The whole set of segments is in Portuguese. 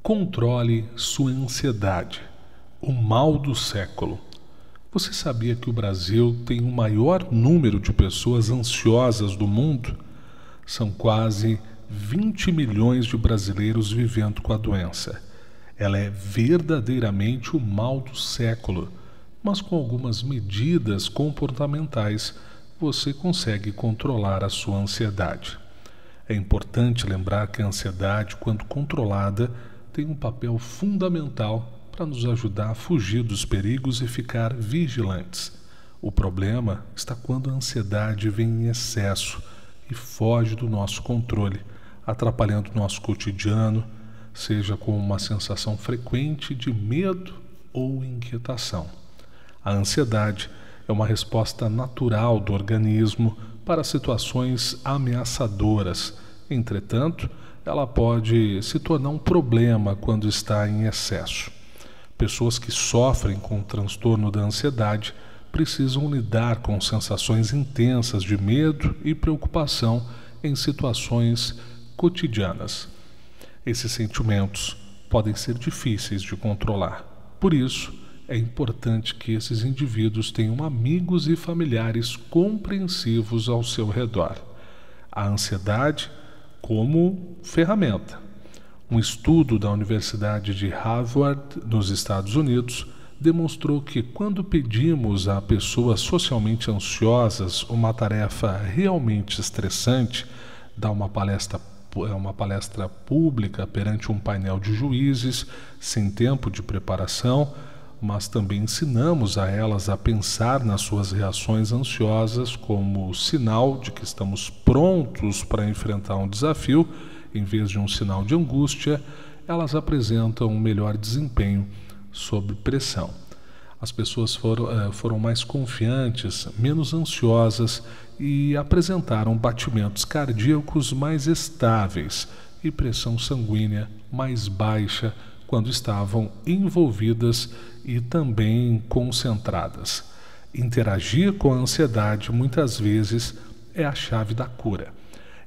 Controle sua ansiedade. O mal do século. Você sabia que o Brasil tem o maior número de pessoas ansiosas do mundo? São quase 20 milhões de brasileiros vivendo com a doença. Ela é verdadeiramente o mal do século, mas com algumas medidas comportamentais você consegue controlar a sua ansiedade. É importante lembrar que a ansiedade, quando controlada, tem um papel fundamental para nos ajudar a fugir dos perigos e ficar vigilantes. O problema está quando a ansiedade vem em excesso e foge do nosso controle, atrapalhando o nosso cotidiano, seja com uma sensação frequente de medo ou inquietação. A ansiedade é uma resposta natural do organismo para situações ameaçadoras. Entretanto, ela pode se tornar um problema quando está em excesso. Pessoas que sofrem com o transtorno da ansiedade precisam lidar com sensações intensas de medo e preocupação em situações cotidianas. Esses sentimentos podem ser difíceis de controlar. Por isso, é importante que esses indivíduos tenham amigos e familiares compreensivos ao seu redor. A ansiedade como ferramenta. Um estudo da Universidade de Harvard, nos Estados Unidos, demonstrou que quando pedimos a pessoas socialmente ansiosas uma tarefa realmente estressante, dar uma palestra pública perante um painel de juízes, sem tempo de preparação, mas também ensinamos a elas a pensar nas suas reações ansiosas como sinal de que estamos prontos para enfrentar um desafio, em vez de um sinal de angústia, elas apresentam um melhor desempenho sob pressão. As pessoas foram mais confiantes, menos ansiosas e apresentaram batimentos cardíacos mais estáveis e pressão sanguínea mais baixa quando estavam envolvidas e também concentradas. Interagir com a ansiedade muitas vezes é a chave da cura.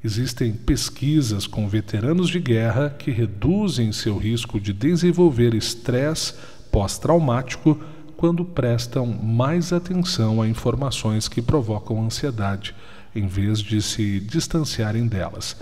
Existem pesquisas com veteranos de guerra que reduzem seu risco de desenvolver estresse pós-traumático quando prestam mais atenção a informações que provocam ansiedade, em vez de se distanciarem delas.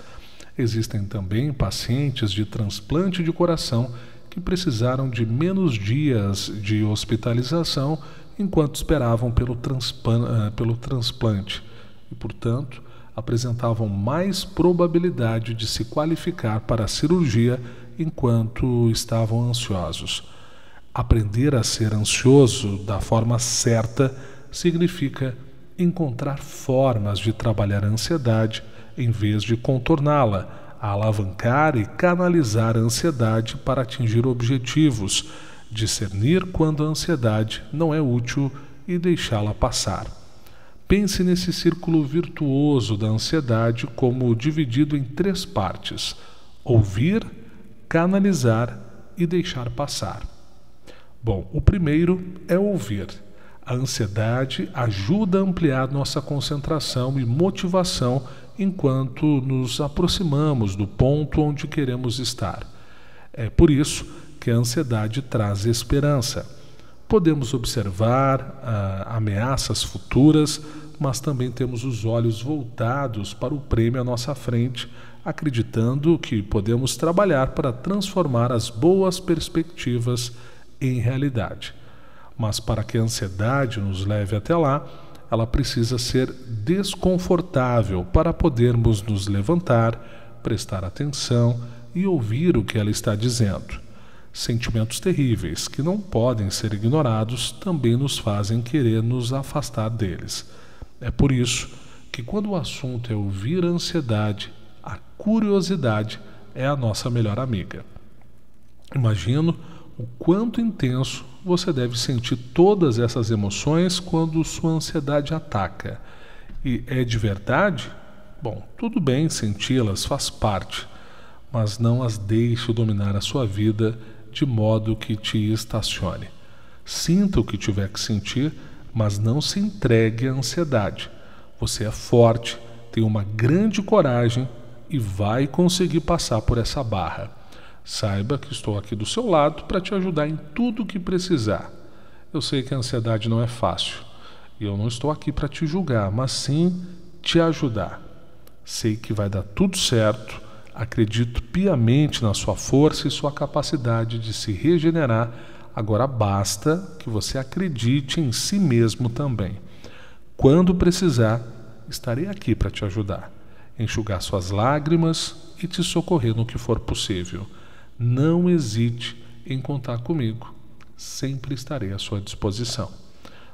Existem também pacientes de transplante de coração que precisaram de menos dias de hospitalização enquanto esperavam pelo transplante e, portanto, apresentavam mais probabilidade de se qualificar para a cirurgia enquanto estavam ansiosos. Aprender a ser ansioso da forma certa significa encontrar formas de trabalhar a ansiedade em vez de contorná-la, a alavancar e canalizar a ansiedade para atingir objetivos, discernir quando a ansiedade não é útil e deixá-la passar. Pense nesse círculo virtuoso da ansiedade como dividido em 3 partes: ouvir, canalizar e deixar passar. Bom, o primeiro é ouvir. A ansiedade ajuda a ampliar nossa concentração e motivação enquanto nos aproximamos do ponto onde queremos estar. É por isso que a ansiedade traz esperança. Podemos observar ameaças futuras, mas também temos os olhos voltados para o prêmio à nossa frente, acreditando que podemos trabalhar para transformar as boas perspectivas em realidade. Mas para que a ansiedade nos leve até lá, ela precisa ser desconfortável para podermos nos levantar, prestar atenção e ouvir o que ela está dizendo. Sentimentos terríveis que não podem ser ignorados também nos fazem querer nos afastar deles. É por isso que quando o assunto é ouvir a ansiedade, a curiosidade é a nossa melhor amiga. Imagino o quanto intenso você deve sentir todas essas emoções quando sua ansiedade ataca. E é de verdade? Bom, tudo bem senti-las, faz parte, mas não as deixe dominar a sua vida de modo que te estacione. Sinta o que tiver que sentir, mas não se entregue à ansiedade. Você é forte, tem uma grande coragem e vai conseguir passar por essa barra. Saiba que estou aqui do seu lado para te ajudar em tudo o que precisar. Eu sei que a ansiedade não é fácil e eu não estou aqui para te julgar, mas sim te ajudar. Sei que vai dar tudo certo, acredito piamente na sua força e sua capacidade de se regenerar. Agora basta que você acredite em si mesmo também. Quando precisar, estarei aqui para te ajudar, enxugar suas lágrimas e te socorrer no que for possível. Não hesite em contar comigo. Sempre estarei à sua disposição.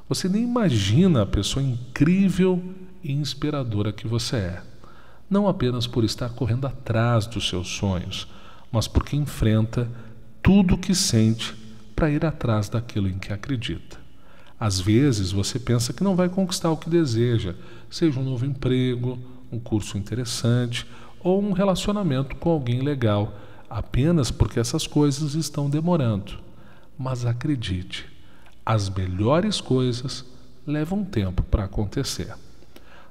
Você nem imagina a pessoa incrível e inspiradora que você é. Não apenas por estar correndo atrás dos seus sonhos, mas porque enfrenta tudo o que sente para ir atrás daquilo em que acredita. Às vezes você pensa que não vai conquistar o que deseja, seja um novo emprego, um curso interessante ou um relacionamento com alguém legal, apenas porque essas coisas estão demorando. Mas acredite, as melhores coisas levam tempo para acontecer.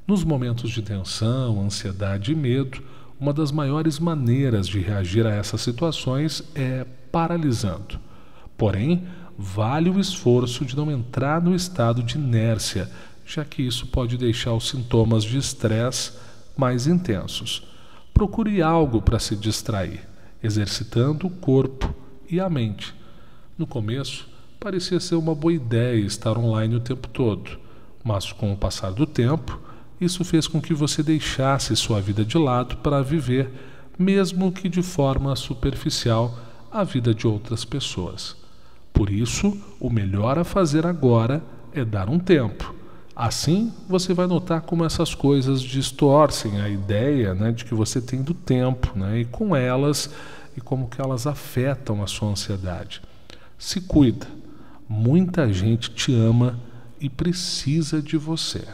Nos momentos de tensão, ansiedade e medo, uma das maiores maneiras de reagir a essas situações é paralisando. Porém, vale o esforço de não entrar no estado de inércia, já que isso pode deixar os sintomas de estresse mais intensos. Procure algo para se distrair, exercitando o corpo e a mente. No começo, parecia ser uma boa ideia estar online o tempo todo, mas com o passar do tempo, isso fez com que você deixasse sua vida de lado para viver, mesmo que de forma superficial, a vida de outras pessoas. Por isso, o melhor a fazer agora é dar um tempo. Assim, você vai notar como essas coisas distorcem a ideia, de que você tem do tempo, e com elas, e como que elas afetam a sua ansiedade. Se cuida. Muita gente te ama e precisa de você.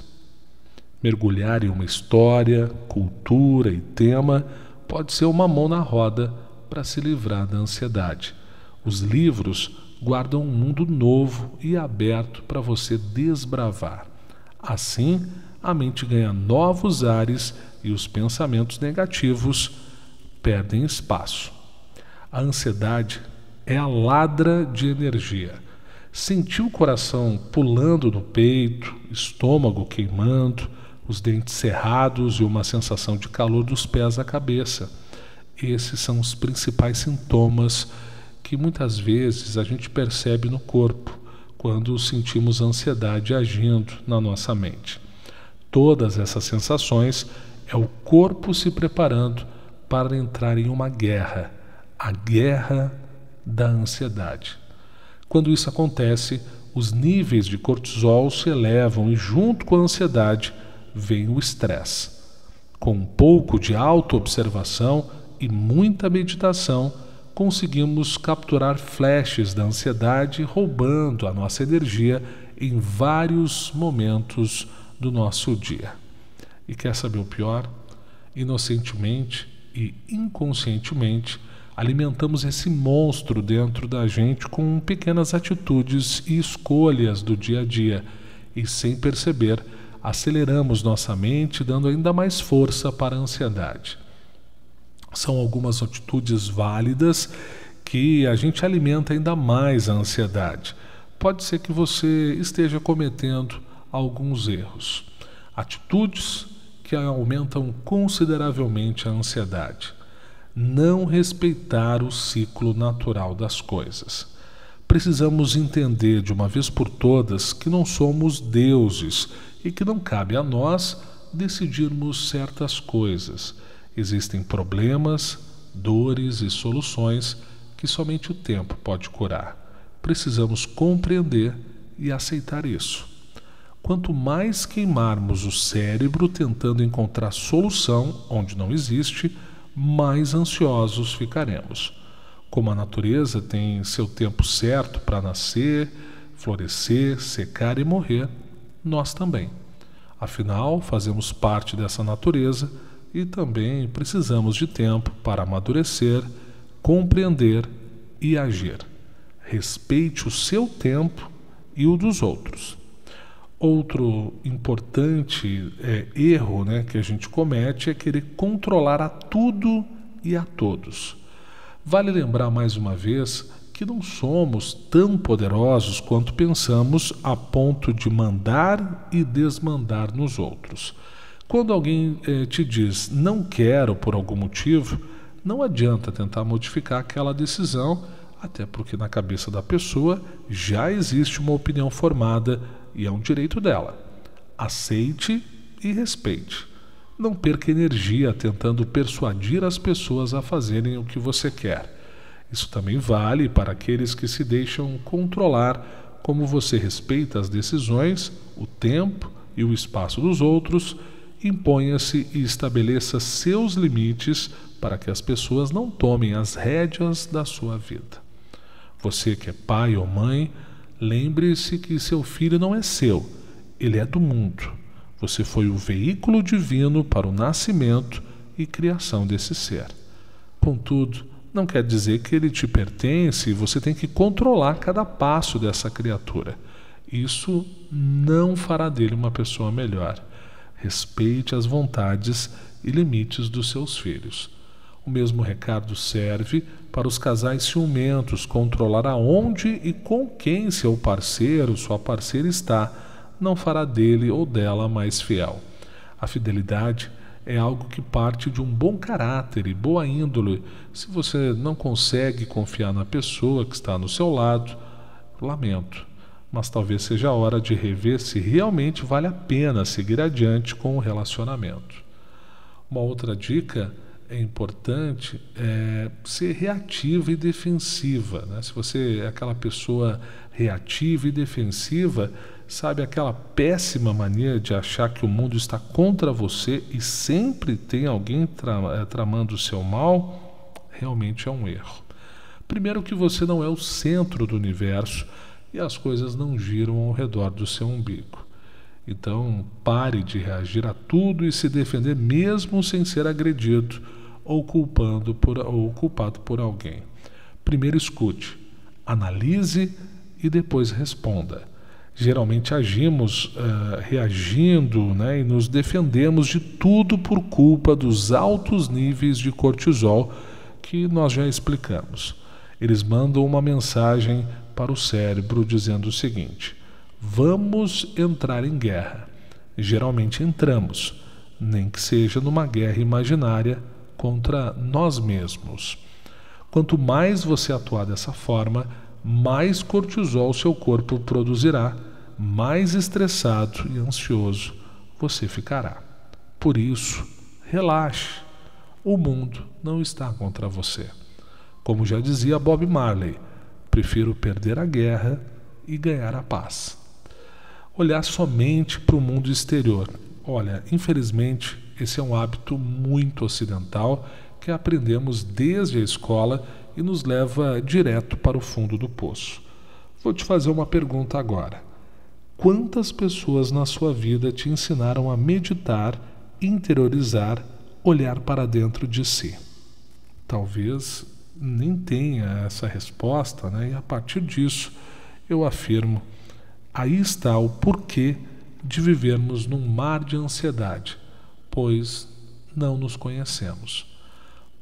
Mergulhar em uma história, cultura e tema pode ser uma mão na roda para se livrar da ansiedade. Os livros guardam um mundo novo e aberto para você desbravar. Assim, a mente ganha novos ares e os pensamentos negativos perdem espaço. A ansiedade é a ladra de energia. Sentir o coração pulando no peito, estômago queimando, os dentes cerrados e uma sensação de calor dos pés à cabeça. Esses são os principais sintomas que muitas vezes a gente percebe no corpo quando sentimos ansiedade agindo na nossa mente. Todas essas sensações é o corpo se preparando para entrar em uma guerra, a guerra da ansiedade. Quando isso acontece, os níveis de cortisol se elevam e junto com a ansiedade vem o estresse. Com um pouco de autoobservação e muita meditação, conseguimos capturar flashes da ansiedade roubando a nossa energia em vários momentos do nosso dia. E quer saber o pior? Inocentemente e inconscientemente, alimentamos esse monstro dentro da gente com pequenas atitudes e escolhas do dia a dia e, sem perceber, aceleramos nossa mente, dando ainda mais força para a ansiedade. São algumas atitudes válidas que a gente alimenta ainda mais a ansiedade. Pode ser que você esteja cometendo alguns erros. Atitudes que aumentam consideravelmente a ansiedade. Não respeitar o ciclo natural das coisas. Precisamos entender de uma vez por todas que não somos deuses e que não cabe a nós decidirmos certas coisas. Existem problemas, dores e soluções que somente o tempo pode curar. Precisamos compreender e aceitar isso. Quanto mais queimarmos o cérebro tentando encontrar solução onde não existe, mais ansiosos ficaremos. Como a natureza tem seu tempo certo para nascer, florescer, secar e morrer, nós também. Afinal, fazemos parte dessa natureza e também precisamos de tempo para amadurecer, compreender e agir. Respeite o seu tempo e o dos outros. Outro importante erro que a gente comete é querer controlar a tudo e a todos. Vale lembrar mais uma vez que não somos tão poderosos quanto pensamos a ponto de mandar e desmandar nos outros. Quando alguém te diz não quero por algum motivo, não adianta tentar modificar aquela decisão, até porque na cabeça da pessoa já existe uma opinião formada e é um direito dela. Aceite e respeite. Não perca energia tentando persuadir as pessoas a fazerem o que você quer. Isso também vale para aqueles que se deixam controlar, como você respeita as decisões, o tempo e o espaço dos outros. Imponha-se e estabeleça seus limites para que as pessoas não tomem as rédeas da sua vida. Você que é pai ou mãe, lembre-se que seu filho não é seu, ele é do mundo. Você foi o veículo divino para o nascimento e criação desse ser. Contudo, não quer dizer que ele te pertence e você tem que controlar cada passo dessa criatura. Isso não fará dele uma pessoa melhor. Respeite as vontades e limites dos seus filhos. O mesmo recado serve para os casais ciumentos. Controlar aonde e com quem seu parceiro, sua parceira está, não fará dele ou dela mais fiel. A fidelidade é algo que parte de um bom caráter e boa índole. Se você não consegue confiar na pessoa que está no seu lado, lamento. Mas talvez seja a hora de rever se realmente vale a pena seguir adiante com o relacionamento. Uma outra dica importante é ser reativa e defensiva, né? Se você é aquela pessoa reativa e defensiva, sabe aquela péssima mania de achar que o mundo está contra você e sempre tem alguém tramando o seu mal, realmente é um erro. Primeiro que você não é o centro do universo e as coisas não giram ao redor do seu umbigo. Então, pare de reagir a tudo e se defender mesmo sem ser agredido ou culpado por alguém. Primeiro escute, analise e depois responda. Geralmente agimos reagindo, né, e nos defendemos de tudo por culpa dos altos níveis de cortisol que nós já explicamos. Eles mandam uma mensagem para o cérebro dizendo o seguinte: vamos entrar em guerra. Geralmente entramos, nem que seja numa guerra imaginária contra nós mesmos. Quanto mais você atuar dessa forma, mais cortisol seu corpo produzirá, mais estressado e ansioso você ficará. Por isso, relaxe. O mundo não está contra você. Como já dizia Bob Marley, prefiro perder a guerra e ganhar a paz. Olhar somente para o mundo exterior. Olha, infelizmente, esse é um hábito muito ocidental que aprendemos desde a escola e nos leva direto para o fundo do poço. Vou te fazer uma pergunta agora. Quantas pessoas na sua vida te ensinaram a meditar, interiorizar, olhar para dentro de si? Talvez nem tenha essa resposta, né? E a partir disso eu afirmo, aí está o porquê de vivermos num mar de ansiedade, pois não nos conhecemos.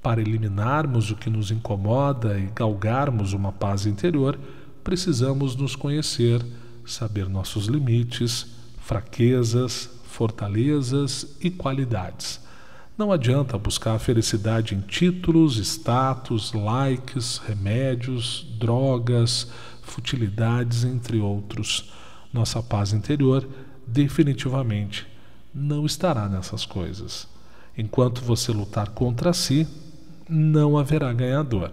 Para eliminarmos o que nos incomoda e galgarmos uma paz interior, precisamos nos conhecer, saber nossos limites, fraquezas, fortalezas e qualidades. Não adianta buscar a felicidade em títulos, status, likes, remédios, drogas, futilidades, entre outros. Nossa paz interior definitivamente não estará nessas coisas. Enquanto você lutar contra si, não haverá ganhador.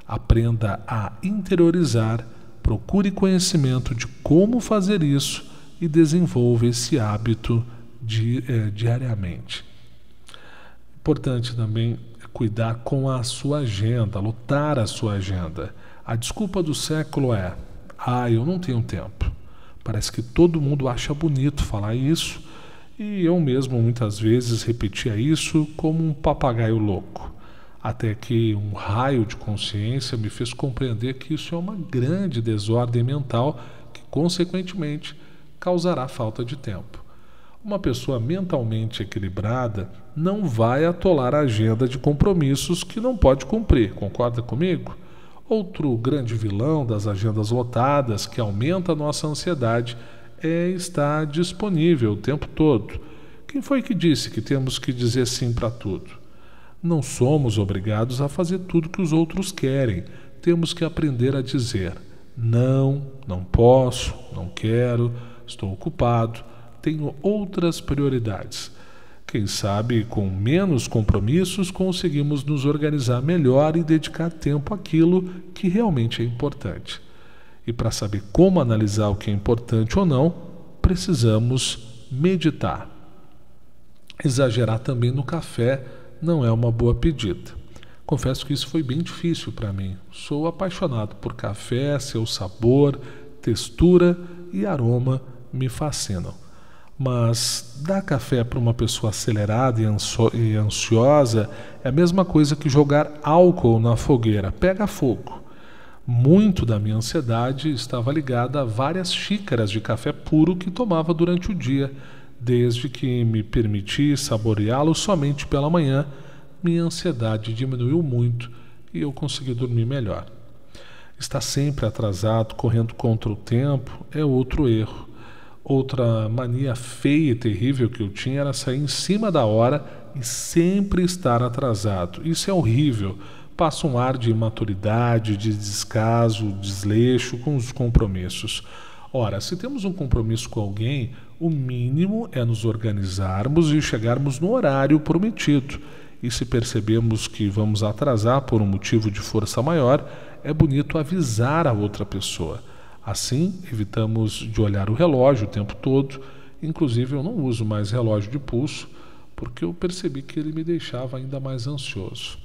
Aprenda a interiorizar, procure conhecimento de como fazer isso e desenvolva esse hábito diariamente. Importante também cuidar com a sua agenda, lotar a sua agenda. A desculpa do século é: eu não tenho tempo. Parece que todo mundo acha bonito falar isso, e eu mesmo muitas vezes repetia isso como um papagaio louco, até que um raio de consciência me fez compreender que isso é uma grande desordem mental que, consequentemente, causará falta de tempo. Uma pessoa mentalmente equilibrada não vai atolar a agenda de compromissos que não pode cumprir. Concorda comigo? Outro grande vilão das agendas lotadas que aumenta a nossa ansiedade é estar disponível o tempo todo. Quem foi que disse que temos que dizer sim para tudo? Não somos obrigados a fazer tudo que os outros querem. Temos que aprender a dizer não, não posso, não quero, estou ocupado, tenho outras prioridades. Quem sabe, com menos compromissos, conseguimos nos organizar melhor e dedicar tempo àquilo que realmente é importante. E para saber como analisar o que é importante ou não, precisamos meditar. Exagerar também no café não é uma boa pedida. Confesso que isso foi bem difícil para mim. Sou apaixonado por café, seu sabor, textura e aroma me fascinam. Mas dar café para uma pessoa acelerada e ansiosa é a mesma coisa que jogar álcool na fogueira, pega fogo. Muito da minha ansiedade estava ligada a várias xícaras de café puro que tomava durante o dia. Desde que me permiti saboreá-lo somente pela manhã, minha ansiedade diminuiu muito e eu consegui dormir melhor. Estar sempre atrasado, correndo contra o tempo, é outro erro. Outra mania feia e terrível que eu tinha era sair em cima da hora e sempre estar atrasado. Isso é horrível. Passa um ar de imaturidade, de descaso, desleixo com os compromissos. Ora, se temos um compromisso com alguém, o mínimo é nos organizarmos e chegarmos no horário prometido. E se percebemos que vamos atrasar por um motivo de força maior, é bonito avisar a outra pessoa. Assim, evitamos de olhar o relógio o tempo todo. Inclusive, eu não uso mais relógio de pulso, porque eu percebi que ele me deixava ainda mais ansioso.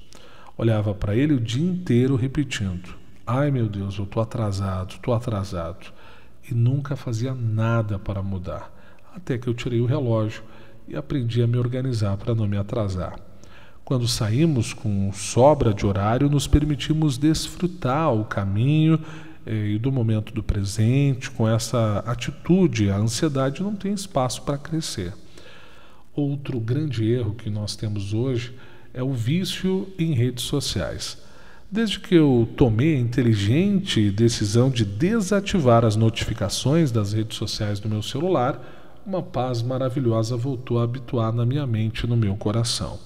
Olhava para ele o dia inteiro repetindo: ai meu Deus, eu estou atrasado, estou atrasado. E nunca fazia nada para mudar. Até que eu tirei o relógio e aprendi a me organizar para não me atrasar. Quando saímos com sobra de horário, nos permitimos desfrutar o caminho e do momento do presente. Com essa atitude, a ansiedade não tem espaço para crescer. Outro grande erro que nós temos hoje é o vício em redes sociais. Desde que eu tomei a inteligente decisão de desativar as notificações das redes sociais do meu celular, uma paz maravilhosa voltou a habituar na minha mente e no meu coração.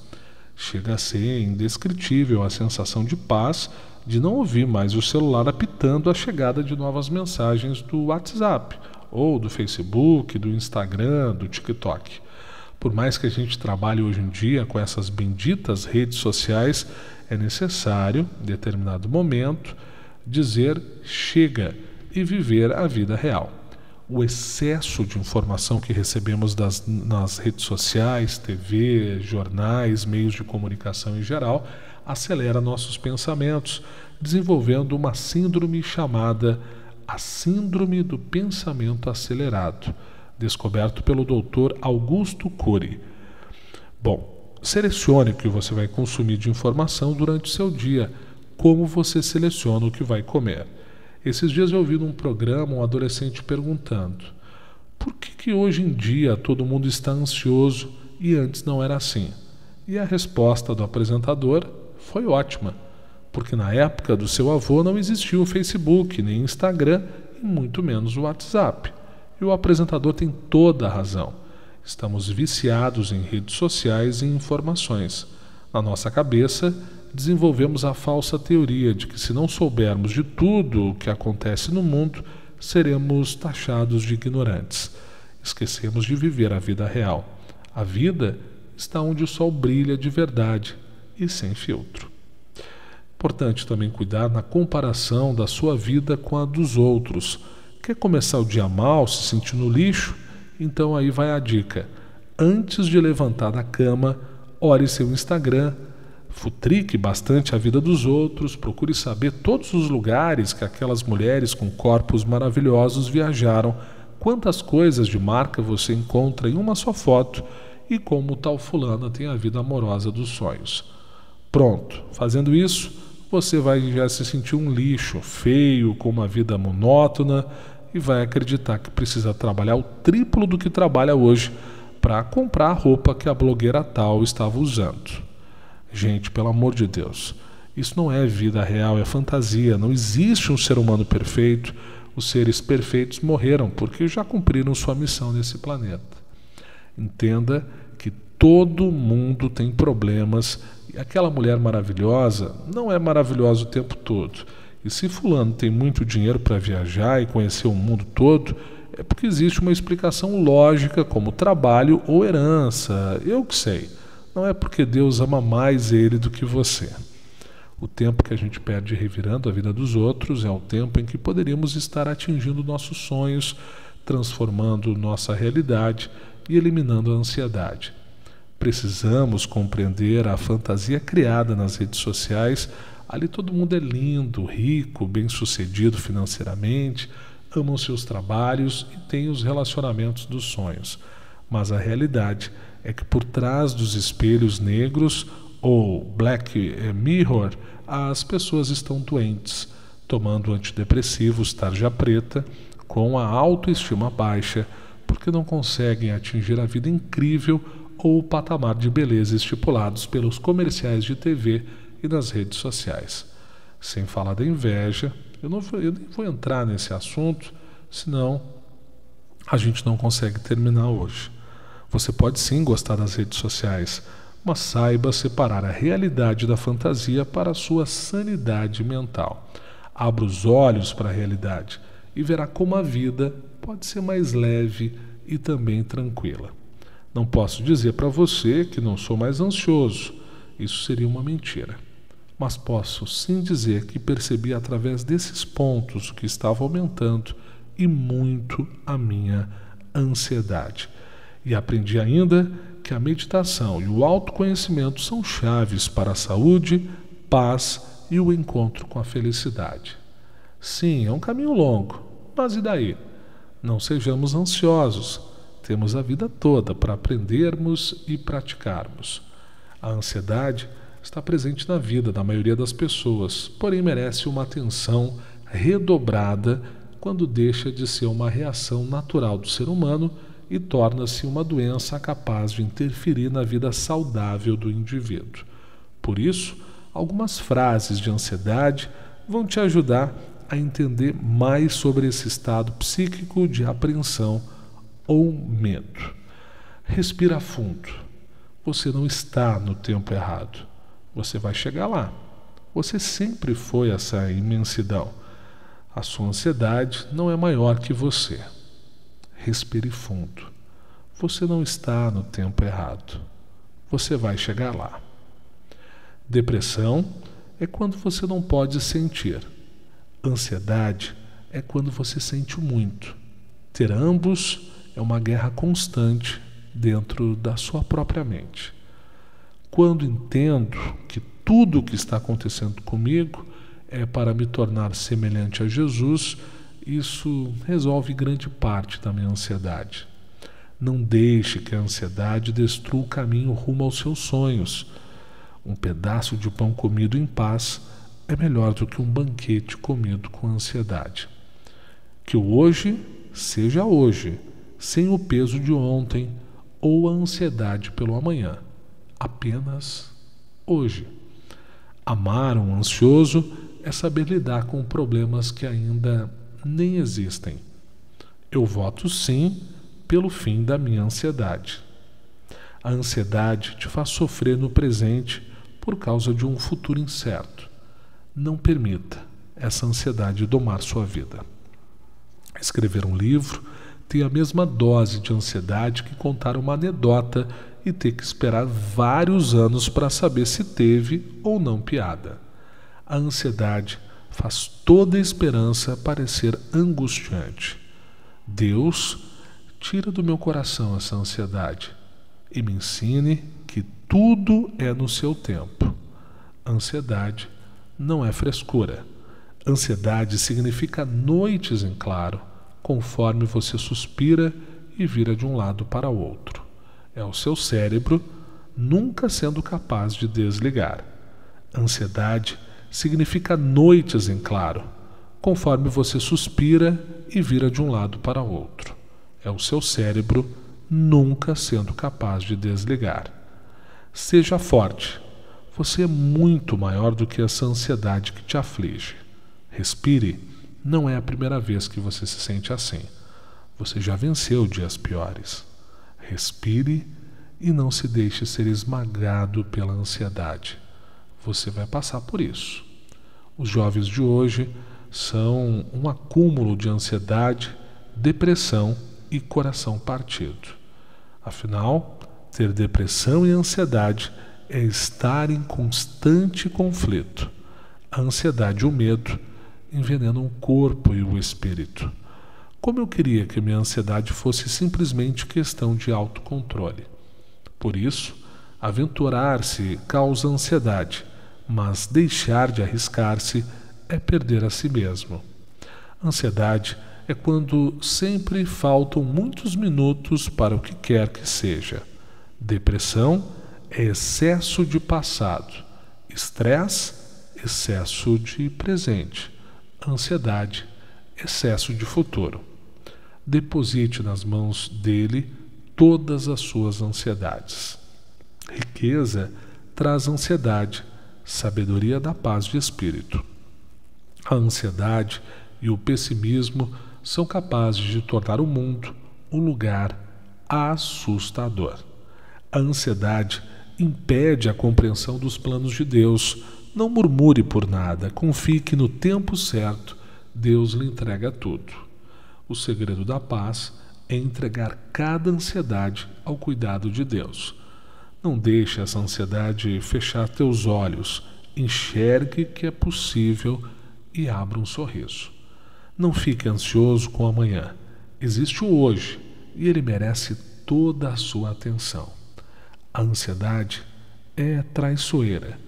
Chega a ser indescritível a sensação de paz de não ouvir mais o celular apitando a chegada de novas mensagens do WhatsApp, ou do Facebook, do Instagram, do TikTok. Por mais que a gente trabalhe hoje em dia com essas benditas redes sociais, é necessário, em determinado momento, dizer chega e viver a vida real. O excesso de informação que recebemos nas redes sociais, TV, jornais, meios de comunicação em geral, acelera nossos pensamentos, desenvolvendo uma síndrome chamada a Síndrome do Pensamento Acelerado, descoberto pelo Dr. Augusto Cury. Bom, selecione o que você vai consumir de informação durante o seu dia, como você seleciona o que vai comer. Esses dias eu ouvi num programa um adolescente perguntando: por que hoje em dia todo mundo está ansioso e antes não era assim? E a resposta do apresentador foi ótima, porque na época do seu avô não existia o Facebook, nem Instagram e muito menos o WhatsApp. E o apresentador tem toda a razão. Estamos viciados em redes sociais e informações. Na nossa cabeça, desenvolvemos a falsa teoria de que se não soubermos de tudo o que acontece no mundo, seremos taxados de ignorantes. Esquecemos de viver a vida real. A vida está onde o sol brilha de verdade e sem filtro. Importante também cuidar na comparação da sua vida com a dos outros. Quer começar o dia mal, se sentir no lixo? Então aí vai a dica. Antes de levantar da cama, olhe seu Instagram, futrique bastante a vida dos outros, procure saber todos os lugares que aquelas mulheres com corpos maravilhosos viajaram, quantas coisas de marca você encontra em uma só foto e como tal fulana tem a vida amorosa dos sonhos. Pronto, fazendo isso, você vai já se sentir um lixo, feio, com uma vida monótona e vai acreditar que precisa trabalhar o triplo do que trabalha hoje para comprar a roupa que a blogueira tal estava usando. Gente, pelo amor de Deus, isso não é vida real, é fantasia. Não existe um ser humano perfeito. Os seres perfeitos morreram porque já cumpriram sua missão nesse planeta. Entenda que todo mundo tem problemas e aquela mulher maravilhosa não é maravilhosa o tempo todo. E se fulano tem muito dinheiro para viajar e conhecer o mundo todo, é porque existe uma explicação lógica, como trabalho ou herança, eu que sei. Não é porque Deus ama mais ele do que você. O tempo que a gente perde revirando a vida dos outros é o tempo em que poderíamos estar atingindo nossos sonhos, transformando nossa realidade e eliminando a ansiedade. Precisamos compreender a fantasia criada nas redes sociais. Ali todo mundo é lindo, rico, bem-sucedido financeiramente, amam seus trabalhos e têm os relacionamentos dos sonhos. Mas a realidade é que por trás dos espelhos negros ou Black Mirror, as pessoas estão doentes, tomando antidepressivos tarja preta, com a autoestima baixa, porque não conseguem atingir a vida incrível ou o patamar de beleza estipulados pelos comerciais de TV e nas redes sociais. Sem falar da inveja, eu nem vou entrar nesse assunto, senão a gente não consegue terminar hoje. Você pode sim gostar das redes sociais, mas saiba separar a realidade da fantasia para a sua sanidade mental. Abra os olhos para a realidade e verá como a vida pode ser mais leve e também tranquila. Não posso dizer para você que não sou mais ansioso, isso seria uma mentira. Mas posso sim dizer que percebi através desses pontos que estava aumentando e muito a minha ansiedade. E aprendi ainda que a meditação e o autoconhecimento são chaves para a saúde, paz e o encontro com a felicidade. Sim, é um caminho longo, mas e daí? Não sejamos ansiosos. Temos a vida toda para aprendermos e praticarmos. A ansiedade está presente na vida da maioria das pessoas, porém merece uma atenção redobrada quando deixa de ser uma reação natural do ser humano e torna-se uma doença capaz de interferir na vida saudável do indivíduo. Por isso, algumas frases de ansiedade vão te ajudar a entender mais sobre esse estado psíquico de apreensão ou medo. Respira fundo. Você não está no tempo errado. Você vai chegar lá. Você sempre foi essa imensidão. A sua ansiedade não é maior que você. Respire fundo. Você não está no tempo errado. Você vai chegar lá. Depressão é quando você não pode sentir. Ansiedade é quando você sente muito. Ter ambos é uma guerra constante dentro da sua própria mente. Quando entendo que tudo o que está acontecendo comigo é para me tornar semelhante a Jesus, isso resolve grande parte da minha ansiedade. Não deixe que a ansiedade destrua o caminho rumo aos seus sonhos. Um pedaço de pão comido em paz é melhor do que um banquete comido com ansiedade. Que o hoje seja hoje, sem o peso de ontem ou a ansiedade pelo amanhã. Apenas hoje. Amar um ansioso é saber lidar com problemas que ainda nem existem. Eu voto sim pelo fim da minha ansiedade. A ansiedade te faz sofrer no presente por causa de um futuro incerto. Não permita essa ansiedade domar sua vida. Escrever um livro tem a mesma dose de ansiedade que contar uma anedota e ter que esperar vários anos para saber se teve ou não piada. A ansiedade faz toda a esperança parecer angustiante. Deus, tira do meu coração essa ansiedade e me ensine que tudo é no seu tempo. Ansiedade não é frescura. Ansiedade significa noites em claro, conforme você suspira e vira de um lado para o outro. É o seu cérebro nunca sendo capaz de desligar. Ansiedade significa noites em claro, conforme você suspira e vira de um lado para o outro. É o seu cérebro nunca sendo capaz de desligar. Seja forte. Você é muito maior do que essa ansiedade que te aflige. Respire. Não é a primeira vez que você se sente assim. Você já venceu dias piores. Respire e não se deixe ser esmagado pela ansiedade. Você vai passar por isso. Os jovens de hoje são um acúmulo de ansiedade, depressão e coração partido. Afinal, ter depressão e ansiedade é estar em constante conflito. A ansiedade e o medo envenenam o corpo e o espírito. Como eu queria que minha ansiedade fosse simplesmente questão de autocontrole. Por isso, aventurar-se causa ansiedade, mas deixar de arriscar-se é perder a si mesmo. Ansiedade é quando sempre faltam muitos minutos para o que quer que seja. Depressão é excesso de passado. Estresse, excesso de presente. Ansiedade, excesso de futuro. Deposite nas mãos dele todas as suas ansiedades. Riqueza traz ansiedade, sabedoria dá paz de espírito. A ansiedade e o pessimismo são capazes de tornar o mundo um lugar assustador. A ansiedade impede a compreensão dos planos de Deus. Não murmure por nada, confie que no tempo certo Deus lhe entrega tudo. O segredo da paz é entregar cada ansiedade ao cuidado de Deus. Não deixe essa ansiedade fechar teus olhos. Enxergue que é possível e abra um sorriso. Não fique ansioso com o amanhã. Existe o hoje e ele merece toda a sua atenção. A ansiedade é traiçoeira.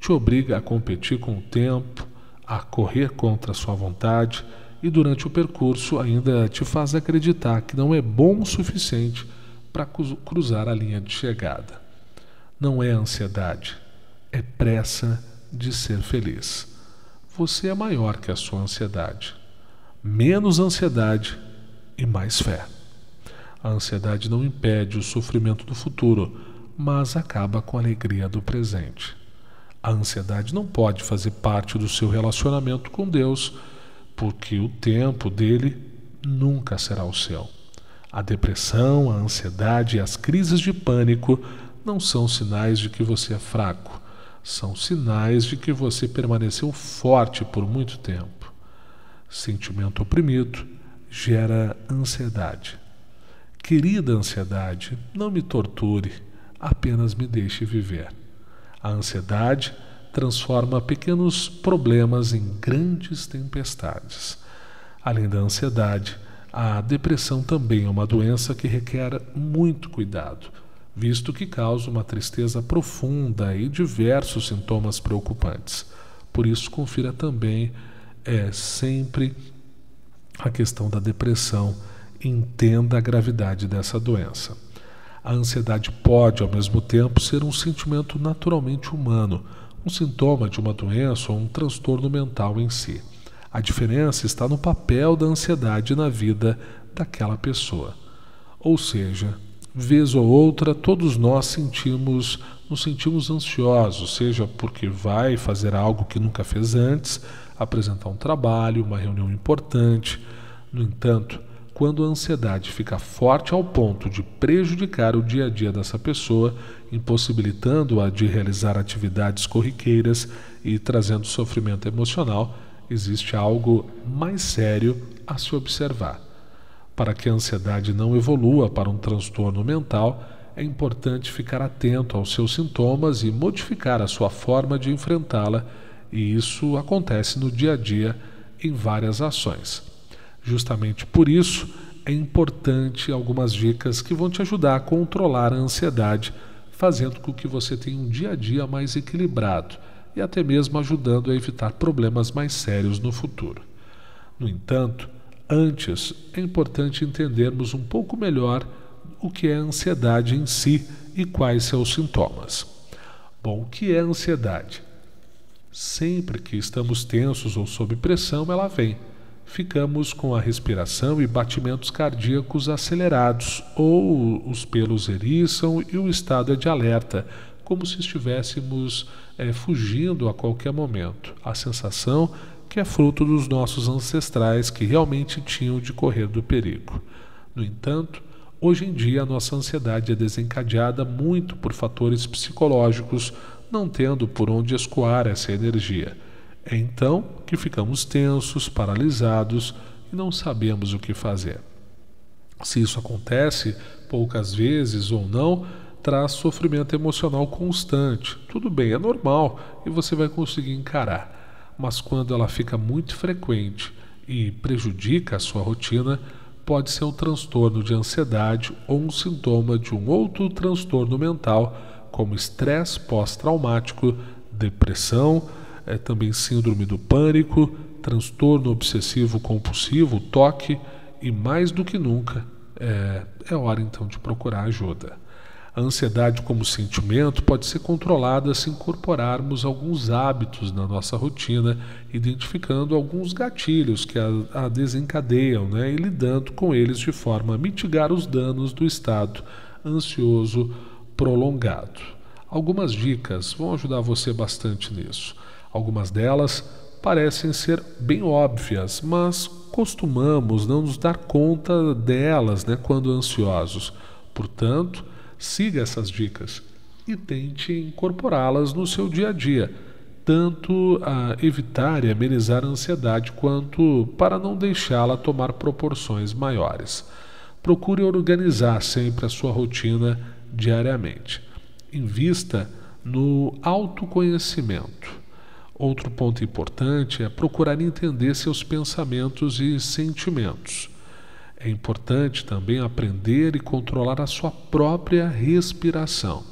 Te obriga a competir com o tempo, a correr contra a sua vontade e durante o percurso ainda te faz acreditar que não é bom o suficiente para cruzar a linha de chegada. Não é ansiedade, é pressa de ser feliz. Você é maior que a sua ansiedade. Menos ansiedade e mais fé. A ansiedade não impede o sofrimento do futuro, mas acaba com a alegria do presente. A ansiedade não pode fazer parte do seu relacionamento com Deus, porque o tempo dele nunca será o seu. A depressão, a ansiedade e as crises de pânico não são sinais de que você é fraco, são sinais de que você permaneceu forte por muito tempo. Sentimento oprimido gera ansiedade. Querida ansiedade, não me torture, apenas me deixe viver. A ansiedade transforma pequenos problemas em grandes tempestades. Além da ansiedade, a depressão também é uma doença que requer muito cuidado, visto que causa uma tristeza profunda e diversos sintomas preocupantes. Por isso, confira também sempre a questão da depressão. Entenda a gravidade dessa doença. A ansiedade pode, ao mesmo tempo, ser um sentimento naturalmente humano, um sintoma de uma doença ou um transtorno mental em si. A diferença está no papel da ansiedade na vida daquela pessoa. Ou seja, vez ou outra, todos nós nos sentimos ansiosos, seja porque vai fazer algo que nunca fez antes, apresentar um trabalho, uma reunião importante. No entanto, quando a ansiedade fica forte ao ponto de prejudicar o dia a dia dessa pessoa, impossibilitando-a de realizar atividades corriqueiras e trazendo sofrimento emocional, existe algo mais sério a se observar. Para que a ansiedade não evolua para um transtorno mental, é importante ficar atento aos seus sintomas e modificar a sua forma de enfrentá-la, e isso acontece no dia a dia em várias ações. Justamente por isso, é importante algumas dicas que vão te ajudar a controlar a ansiedade, fazendo com que você tenha um dia a dia mais equilibrado e até mesmo ajudando a evitar problemas mais sérios no futuro. No entanto, antes é importante entendermos um pouco melhor o que é a ansiedade em si e quais são os sintomas. Bom, o que é a ansiedade? Sempre que estamos tensos ou sob pressão, ela vem. ficamos com a respiração e batimentos cardíacos acelerados, ou os pelos eriçam e o estado é de alerta, como se estivéssemos fugindo a qualquer momento. A sensação que é fruto dos nossos ancestrais que realmente tinham de correr do perigo. No entanto, hoje em dia a nossa ansiedade é desencadeada muito por fatores psicológicos, não tendo por onde escoar essa energia. É então que ficamos tensos, paralisados e não sabemos o que fazer. Se isso acontece poucas vezes ou não, traz sofrimento emocional constante. Tudo bem, é normal e você vai conseguir encarar. Mas quando ela fica muito frequente e prejudica a sua rotina, pode ser um transtorno de ansiedade ou um sintoma de um outro transtorno mental, como estresse pós-traumático, depressão, também síndrome do pânico, transtorno obsessivo compulsivo, TOC, e mais do que nunca é hora então de procurar ajuda. A ansiedade como sentimento pode ser controlada se incorporarmos alguns hábitos na nossa rotina, identificando alguns gatilhos que a desencadeiam, e lidando com eles de forma a mitigar os danos do estado ansioso prolongado. Algumas dicas vão ajudar você bastante nisso. Algumas delas parecem ser bem óbvias, mas costumamos não nos dar conta delas, quando ansiosos. Portanto, siga essas dicas e tente incorporá-las no seu dia a dia, tanto a evitar e amenizar a ansiedade, quanto para não deixá-la tomar proporções maiores. Procure organizar sempre a sua rotina diariamente. Invista no autoconhecimento. Outro ponto importante é procurar entender seus pensamentos e sentimentos. É importante também aprender e controlar a sua própria respiração.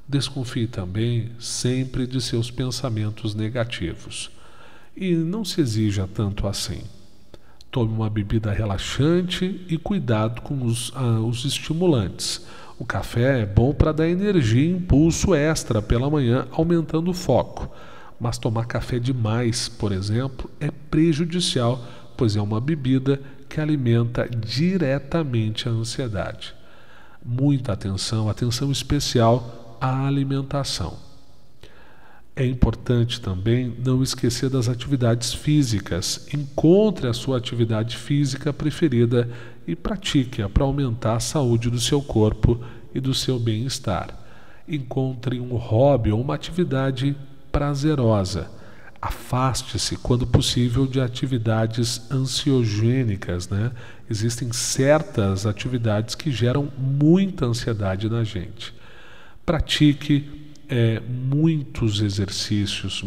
Desconfie também sempre de seus pensamentos negativos. E não se exija tanto assim. Tome uma bebida relaxante e cuidado com os estimulantes. O café é bom para dar energia e impulso extra pela manhã, aumentando o foco. Mas tomar café demais, por exemplo, é prejudicial, pois é uma bebida que alimenta diretamente a ansiedade. Muita atenção especial à alimentação. É importante também não esquecer das atividades físicas. Encontre a sua atividade física preferida e pratique-a para aumentar a saúde do seu corpo e do seu bem-estar. Encontre um hobby ou uma atividade prazerosa. Afaste-se, quando possível, de atividades ansiogênicas, Existem certas atividades que geram muita ansiedade na gente. Pratique muitos exercícios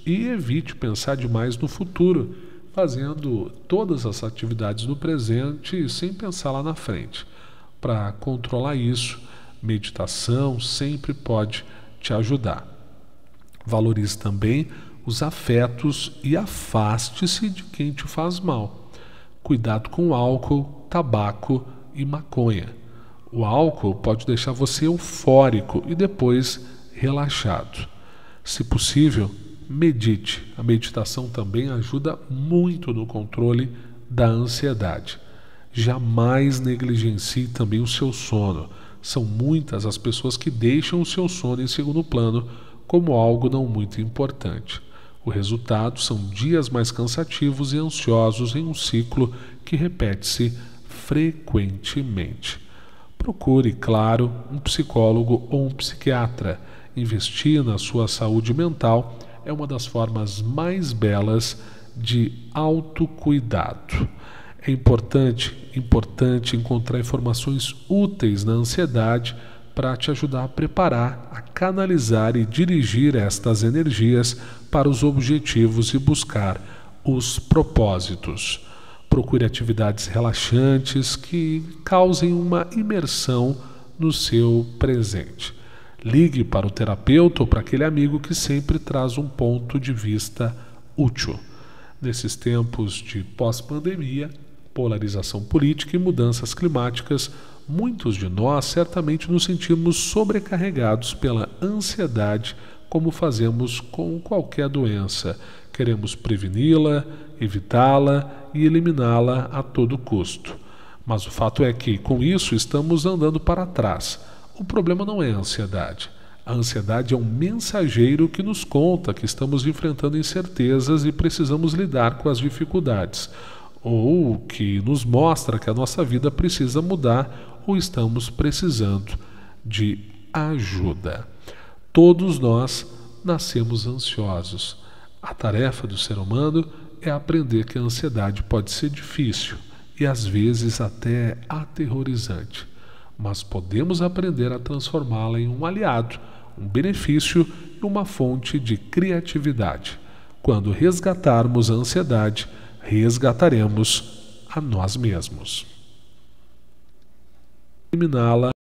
e evite pensar demais no futuro, fazendo todas as atividades no presente sem pensar lá na frente. Para controlar isso, meditação sempre pode te ajudar. Valorize também os afetos e afaste-se de quem te faz mal. Cuidado com álcool, tabaco e maconha. O álcool pode deixar você eufórico e depois relaxado. Se possível, medite. A meditação também ajuda muito no controle da ansiedade. Jamais negligencie também o seu sono. São muitas as pessoas que deixam o seu sono em segundo plano como algo não muito importante. O resultado são dias mais cansativos e ansiosos em um ciclo que repete-se frequentemente. Procure, claro, um psicólogo ou um psiquiatra. Investir na sua saúde mental é uma das formas mais belas de autocuidado. É importante encontrar informações úteis na ansiedade para te ajudar a preparar, a canalizar e dirigir estas energias para os objetivos e buscar os propósitos. Procure atividades relaxantes que causem uma imersão no seu presente. Ligue para o terapeuta ou para aquele amigo que sempre traz um ponto de vista útil. Nesses tempos de pós-pandemia, polarização política e mudanças climáticas, muitos de nós certamente nos sentimos sobrecarregados pela ansiedade, como fazemos com qualquer doença, Queremos preveni-la, evitá-la e eliminá-la a todo custo. Mas o fato é que, com isso, estamos andando para trás. O problema não é a ansiedade. A ansiedade é um mensageiro que nos conta que estamos enfrentando incertezas e precisamos lidar com as dificuldades, ou que nos mostra que a nossa vida precisa mudar ou estamos precisando de ajuda. Todos nós nascemos ansiosos. A tarefa do ser humano é aprender que a ansiedade pode ser difícil e às vezes até aterrorizante, mas podemos aprender a transformá-la em um aliado, um benefício e uma fonte de criatividade. Quando resgatarmos a ansiedade, resgataremos a nós mesmos. Eliminá-la